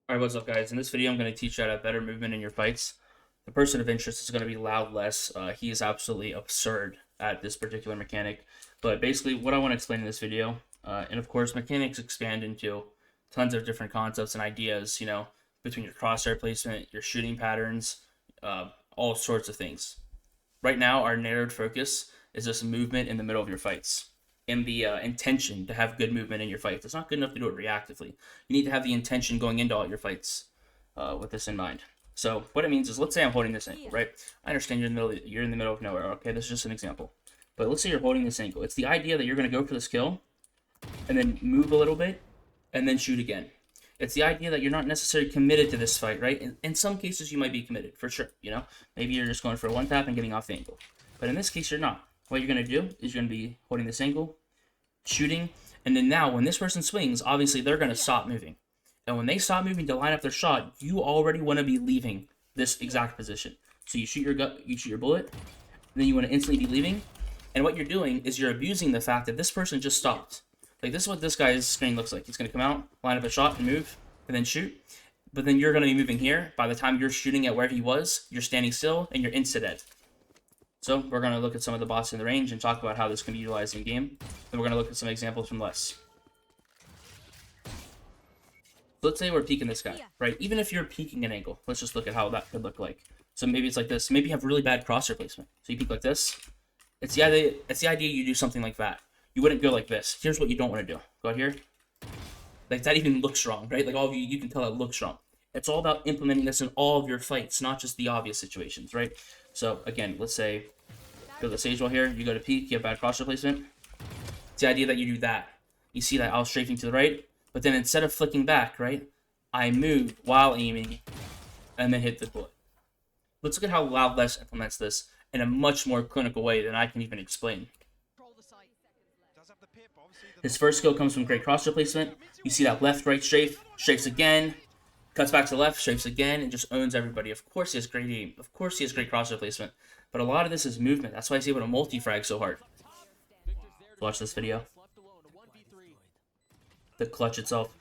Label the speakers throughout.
Speaker 1: Alright, what's up guys? In this video I'm going to teach you how to have better movement in your fights. The person of interest is going to be Loudless. He is absolutely absurd at this particular mechanic. But basically what I want to explain in this video, and of course mechanics expand into tons of different concepts and ideas, between your crosshair placement, your shooting patterns, all sorts of things. Right now our narrowed focus is just movement in the middle of your fights. And the intention to have good movement in your fights. It's not good enough to do it reactively. You need to have the intention going into all your fights with this in mind. So what it means is, let's say I'm holding this ankle, right? I understand you're in the middle of nowhere. Okay, this is just an example. But let's say you're holding this ankle. It's the idea that you're going to go for this kill, and then move a little bit, and then shoot again. It's the idea that you're not necessarily committed to this fight, right? In some cases, you might be committed, for sure, Maybe you're just going for a one tap and getting off the ankle. But in this case, you're not. What you're going to do is you're going to be holding this ankle, shooting, and then now when this person swings, obviously they're going to stop moving. And when they stop moving to line up their shot, you already want to be leaving this exact position. So you shoot your bullet, and then you want to instantly be leaving. And what you're doing is you're abusing the fact that this person just stopped. Like, this is what this guy's screen looks like. He's going to come out, line up a shot, and move, and then shoot. But then you're going to be moving here. By the time you're shooting at wherever he was, you're standing still, and you're insta-dead. So we're going to look at some of the bosses in the range and talk about how this can be utilized in game. Then we're going to look at some examples from less. Let's say we're peeking this guy, right? Even if you're peeking an angle, let's just look at how that could look like. So maybe it's like this. Maybe you have really bad crosshair placement. So you peek like this. It's the idea you do something like that. You wouldn't go like this. Here's what you don't want to do. Go out here. Like, that even looks wrong, right? Like, all of you can tell it looks wrong. It's all about implementing this in all of your fights, not just the obvious situations, right? So, again, let's say, go to the sage wall here, you go to peek, you have bad crosshair placement. It's the idea that you do that. You see that I was strafing to the right, but then instead of flicking back, right, I move while aiming, and then hit the bullet. Let's look at how Loudless implements this in a much more clinical way than I can even explain. His first skill comes from great crosshair placement. You see that left-right strafe, strafes again, cuts back to the left, strafes again, and just owns everybody. Of course he has great aim. Of course he has great crosshair placement. But a lot of this is movement. That's why he's able to multi-frag so hard. Watch this video. The clutch itself.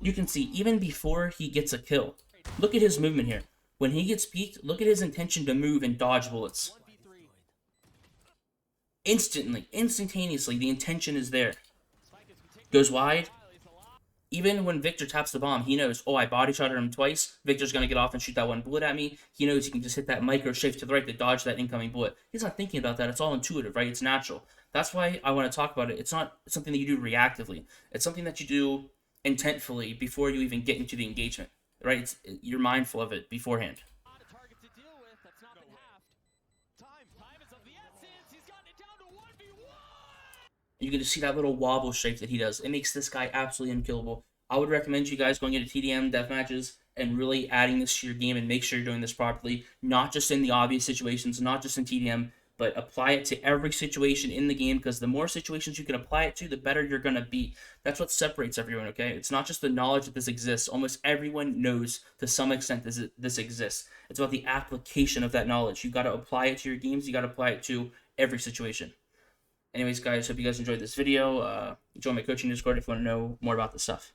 Speaker 1: You can see, even before he gets a kill, look at his movement here. When he gets peeked, look at his intention to move and dodge bullets. Instantaneously, the intention is there. Goes wide. Even when Victor taps the bomb, he knows, oh, I body shotted him twice. Victor's going to get off and shoot that one bullet at me. He knows he can just hit that micro strafe to the right to dodge that incoming bullet. He's not thinking about that. It's all intuitive, right? It's natural. That's why I want to talk about it. It's not something that you do reactively. It's something that you do intentfully before you even get into the engagement, right? You're mindful of it beforehand. You can just see that little wobble strafe that he does. It makes this guy absolutely unkillable. I would recommend you guys going into TDM deathmatches and really adding this to your game and make sure you're doing this properly. Not just in the obvious situations, not just in TDM, but apply it to every situation in the game, because the more situations you can apply it to, the better you're going to be. That's what separates everyone, okay? It's not just the knowledge that this exists. Almost everyone knows to some extent this exists. It's about the application of that knowledge. You got to apply it to your games. You got to apply it to every situation. Anyways, guys, hope you guys enjoyed this video. Join my coaching Discord if you want to know more about this stuff.